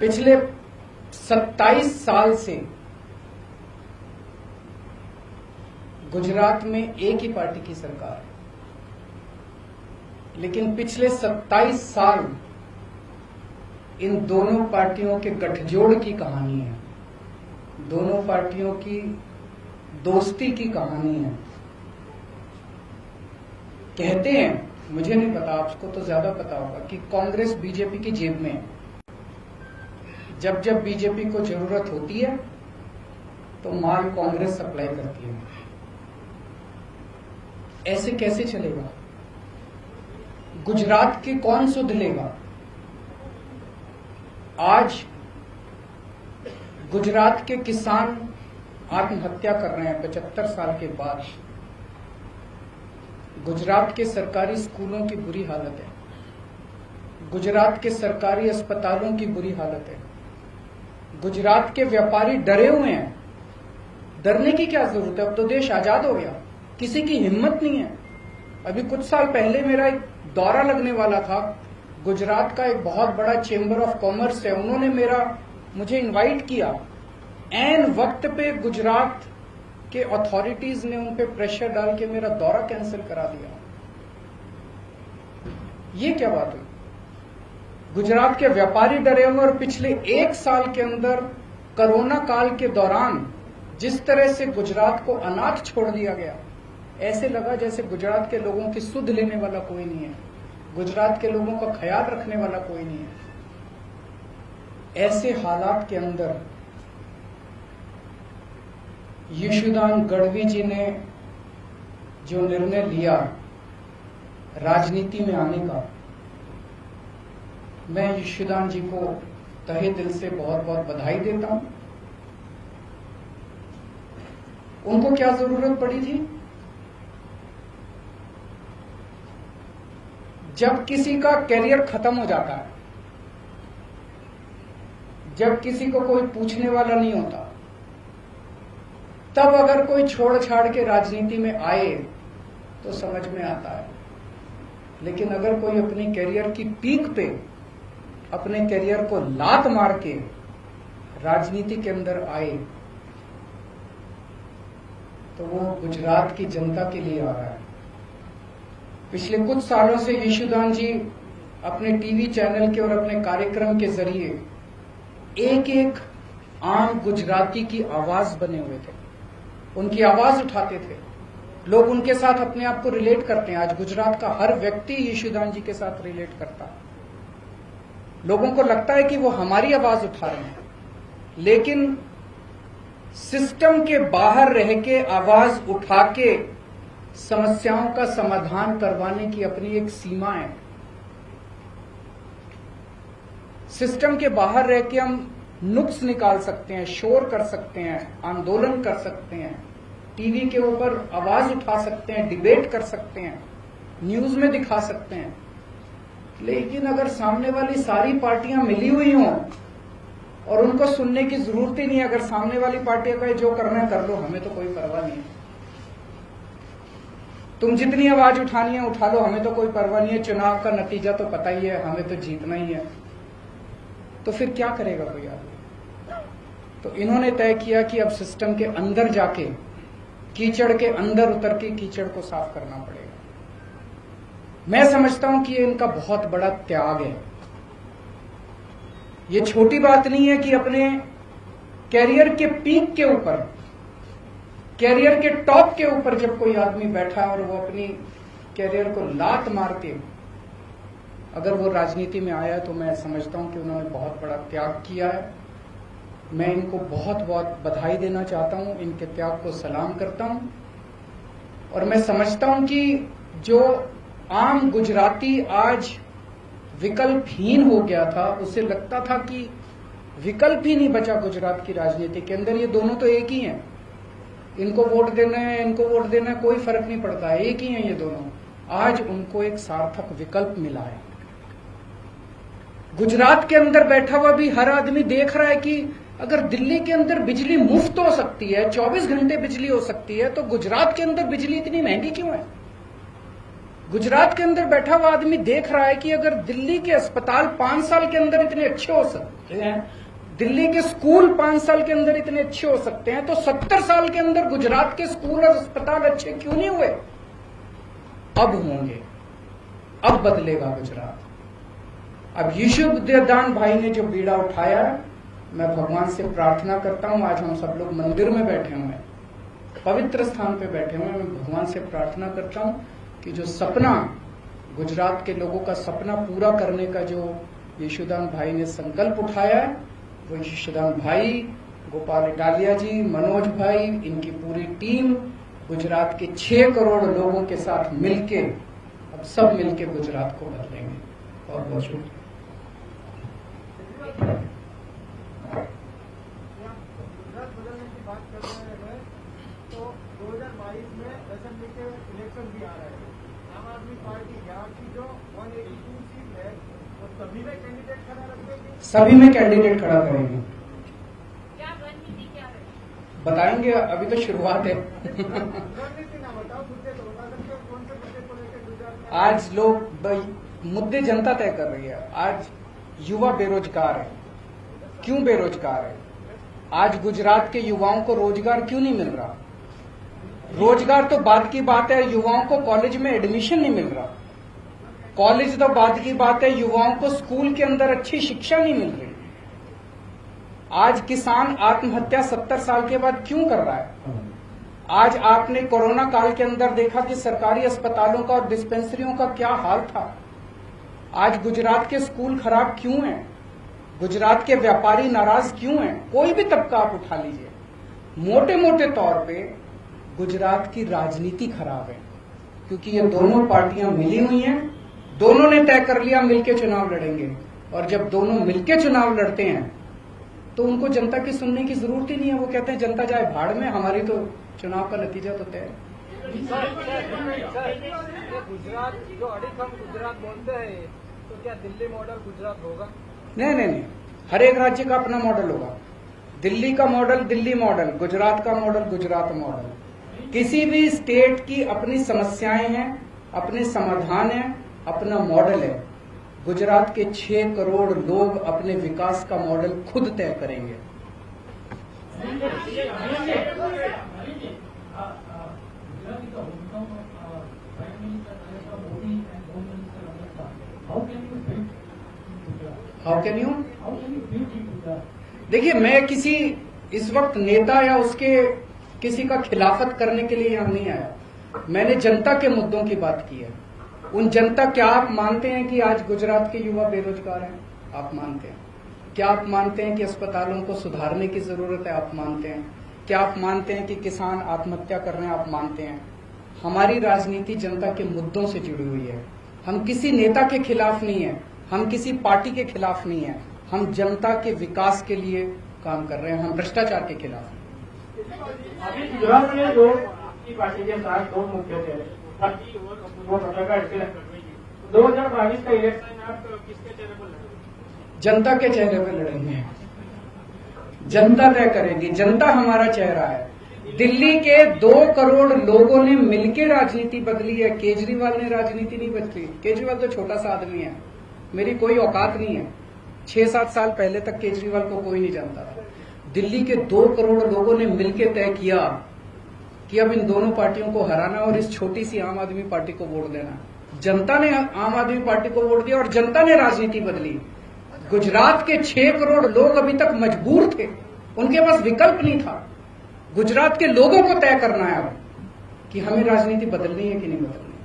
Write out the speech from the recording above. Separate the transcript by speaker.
Speaker 1: पिछले 27 साल से गुजरात में एक ही पार्टी की सरकार है, लेकिन पिछले 27 साल इन दोनों पार्टियों के गठजोड़ की कहानी है, दोनों पार्टियों की दोस्ती की कहानी है। कहते हैं, मुझे नहीं पता, आपको तो ज्यादा पता होगा, कि कांग्रेस बीजेपी की जेब में है। जब जब बीजेपी को जरूरत होती है तो माल कांग्रेस सप्लाई करती है। ऐसे कैसे चलेगा? गुजरात के कौन सुध लेगा? आज गुजरात के किसान आत्महत्या कर रहे हैं 75 साल के बाद। गुजरात के सरकारी स्कूलों की बुरी हालत है, गुजरात के सरकारी अस्पतालों की बुरी हालत है, गुजरात के व्यापारी डरे हुए हैं। डरने की क्या जरूरत है? अब तो देश आजाद हो गया, किसी की हिम्मत नहीं है। अभी कुछ साल पहले मेरा एक दौरा लगने वाला था। गुजरात का एक बहुत बड़ा चेंबर ऑफ कॉमर्स है, उन्होंने मुझे इनवाइट किया। ऐन वक्त पे गुजरात के अथॉरिटीज ने उन पे प्रेशर डाल के मेरा दौरा कैंसिल करा दिया। ये क्या बात हुई? गुजरात के व्यापारी डरे हुए, और पिछले 1 साल के अंदर कोरोना काल के दौरान जिस तरह से गुजरात को अनाथ छोड़ दिया गया, ऐसे लगा जैसे गुजरात के लोगों की सुध लेने वाला कोई नहीं है, गुजरात के लोगों का ख्याल रखने वाला कोई नहीं है। ऐसे हालात के अंदर यशोदान गढ़वी जी ने जो निर्णय लिया राजनीति में आने का, मैं यशोदान जी को तहे दिल से बहुत बहुत बधाई देता हूं। उनको क्या जरूरत पड़ी थी? जब किसी का कैरियर खत्म हो जाता है, जब किसी को कोई पूछने वाला नहीं होता, तब अगर कोई छोड़ छाड़ के राजनीति में आए तो समझ में आता है। लेकिन अगर कोई अपनी कैरियर की पीक पे अपने कैरियर को लात मार के राजनीति के अंदर आए तो वो गुजरात की जनता के लिए आ रहा है। पिछले कुछ सालों से यशोदान जी अपने टीवी चैनल के और अपने कार्यक्रम के जरिए एक एक आम गुजराती की आवाज बने हुए थे, उनकी आवाज उठाते थे। लोग उनके साथ अपने आप को रिलेट करते हैं। आज गुजरात का हर व्यक्ति यशोदान जी के साथ रिलेट करता है। लोगों को लगता है कि वो हमारी आवाज उठा रहे हैं, लेकिन सिस्टम के बाहर रह के आवाज उठा के समस्याओं का समाधान करवाने की अपनी एक सीमा है। सिस्टम के बाहर रह के हम नुक्स निकाल सकते हैं, शोर कर सकते हैं, आंदोलन कर सकते हैं, टीवी के ऊपर आवाज उठा सकते हैं, डिबेट कर सकते हैं, न्यूज में दिखा सकते हैं। लेकिन अगर सामने वाली सारी पार्टियां मिली हुई हों और उनको सुनने की जरूरत ही नहीं है, अगर सामने वाली पार्टियां कहे जो करना है कर लो, हमें तो कोई परवाह नहीं है, तुम जितनी आवाज उठानी है उठा लो, हमें तो कोई परवाह नहीं है, चुनाव का नतीजा तो पता ही है, हमें तो जीतना ही है, तो फिर क्या करेगा कोई आदमी? तो इन्होंने तय किया कि अब सिस्टम के अंदर जाके, कीचड़ के अंदर उतर के कीचड़ को साफ करना पड़ेगा। मैं समझता हूं कि ये इनका बहुत बड़ा त्याग है। ये छोटी बात नहीं है कि अपने कैरियर के पीक के ऊपर, कैरियर के टॉप के ऊपर जब कोई आदमी बैठा और वो अपनी कैरियर को लात मार के अगर वो राजनीति में आया है, तो मैं समझता हूं कि उन्होंने बहुत बड़ा त्याग किया है। मैं इनको बहुत बहुत बधाई देना चाहता हूं, इनके त्याग को सलाम करता हूं। और मैं समझता हूं कि जो आम गुजराती आज विकल्पहीन हो गया था, उसे लगता था कि विकल्प ही नहीं बचा गुजरात की राजनीति के अंदर, ये दोनों तो एक ही हैं, इनको वोट देना है, इनको वोट देना है, कोई फर्क नहीं पड़ता है, एक ही हैं ये दोनों। आज उनको एक सार्थक विकल्प मिला है। गुजरात के अंदर बैठा हुआ भी हर आदमी देख रहा है कि अगर दिल्ली के अंदर बिजली मुफ्त हो सकती है, 24 घंटे बिजली हो सकती है, तो गुजरात के अंदर बिजली इतनी महंगी क्यों है? गुजरात के अंदर बैठा हुआ आदमी देख रहा है कि अगर दिल्ली के अस्पताल 5 साल के अंदर इतने अच्छे हो सकते हैं, दिल्ली के स्कूल 5 साल के अंदर इतने अच्छे हो सकते हैं, तो 70 साल के अंदर गुजरात के स्कूल और अस्पताल अच्छे क्यों नहीं हुए? अब होंगे, अब बदलेगा गुजरात। अब यशोदान भाई ने जो बीड़ा उठाया, मैं भगवान से प्रार्थना करता हूं, आज हम सब लोग मंदिर में बैठे हुए हैं, पवित्र स्थान पे बैठे हुए हैं, मैं भगवान से प्रार्थना करता हूं कि जो सपना, गुजरात के लोगों का सपना पूरा करने का जो यशोदान भाई ने संकल्प उठाया है, वो यशोदान भाई, गोपाल इटालिया जी, मनोज भाई, इनकी पूरी टीम गुजरात के 6 करोड़ लोगों के साथ मिलके, अब सब मिलके गुजरात को बदलेंगे। बहुत बहुत शुक्रिया।
Speaker 2: गुजरात बदलने की बात कर रहे हैं तो 2022 में असेंबली के इलेक्शन भी आ रहे हैं। आम आदमी पार्टी यहाँ की जो 182 सीट है वो सभी में कैंडिडेट खड़ा रखेगी,
Speaker 1: सभी में कैंडिडेट खड़ा करेंगे।
Speaker 3: क्या रणनीति क्या है
Speaker 1: बताएंगे, अभी तो शुरुआत है।
Speaker 2: रणनीति ना बताओ, मुद्दे तो बता सकते हो, कौन से मुद्दे को लेकर गुजरात में
Speaker 1: आज लोग मुद्दे जनता तय कर रही है। आज युवा बेरोजगार है, क्यों बेरोजगार है? आज गुजरात के युवाओं को रोजगार क्यों नहीं मिल रहा? रोजगार तो बाद की बात है, युवाओं को कॉलेज में एडमिशन नहीं मिल रहा। कॉलेज तो बाद की बात है, युवाओं को स्कूल के अंदर अच्छी शिक्षा नहीं मिल रही। आज किसान आत्महत्या 70 साल के बाद क्यों कर रहा है? आज आपने कोरोना काल के अंदर देखा कि सरकारी अस्पतालों का और डिस्पेंसरियों का क्या हाल था। आज गुजरात के स्कूल खराब क्यों हैं? गुजरात के व्यापारी नाराज क्यों हैं? कोई भी तबका आप उठा लीजिए, मोटे मोटे तौर पे गुजरात की राजनीति खराब है, क्योंकि ये दोनों पार्टियां मिली हुई हैं, दोनों ने तय कर लिया मिलके चुनाव लड़ेंगे, और जब दोनों मिलके चुनाव लड़ते हैं तो उनको जनता की सुनने की जरूरत ही नहीं है। वो कहते हैं जनता जाए भाड़ में, हमारी तो चुनाव का नतीजा तो तय है।
Speaker 2: गुजरात जो अड़िखम गुजरात बोलते हैं, तो क्या दिल्ली मॉडल गुजरात होगा?
Speaker 1: नहीं, हर एक राज्य का अपना मॉडल होगा। दिल्ली का मॉडल दिल्ली मॉडल, गुजरात का मॉडल गुजरात मॉडल। किसी भी स्टेट की अपनी समस्याएं हैं, अपने समाधान हैं, अपना मॉडल है। गुजरात के 6 करोड़ लोग अपने विकास का मॉडल खुद तय करेंगे। How can you? देखिए, मैं किसी इस वक्त नेता या उसके किसी का खिलाफत करने के लिए यहां नहीं आया। मैंने जनता के मुद्दों की बात की है। उन जनता, क्या आप मानते हैं कि आज गुजरात के युवा बेरोजगार हैं? आप मानते हैं? क्या आप मानते हैं कि अस्पतालों को सुधारने की जरूरत है? आप मानते हैं? क्या आप मानते हैं कि किसान आत्महत्या कर रहे हैं? आप मानते हैं? हमारी राजनीति जनता के मुद्दों से जुड़ी हुई है। हम किसी नेता के खिलाफ नहीं है, हम किसी पार्टी के खिलाफ नहीं है, हम जनता के विकास के लिए काम कर रहे हैं, हम भ्रष्टाचार के खिलाफ हैं।
Speaker 4: अभी गुजरात में जो आपकी पार्टी के साथ 2 मुख्य थे, 2022 का इलेक्शन आप किसके चेहरे पर लड़ेंगे?
Speaker 1: जनता के चेहरे पर लड़ेंगे। जनता तय करेगी, जनता हमारा चेहरा है। दिल्ली के 2 करोड़ लोगों ने मिलकर राजनीति बदली है। केजरीवाल ने राजनीति नहीं बदली। केजरीवाल तो छोटा सा आदमी है, मेरी कोई औकात नहीं है। 6-7 साल पहले तक केजरीवाल को कोई नहीं जानता था। दिल्ली के 2 करोड़ लोगों ने मिलकर तय किया कि अब इन दोनों पार्टियों को हराना और इस छोटी सी आम आदमी पार्टी को वोट देना। जनता ने आम आदमी पार्टी को वोट दिया और जनता ने राजनीति बदली। गुजरात के 6 करोड़ लोग अभी तक मजबूर थे, उनके पास विकल्प नहीं था। गुजरात के लोगों को तय करना है अब कि हमें राजनीति बदलनी है कि नहीं बदलनी।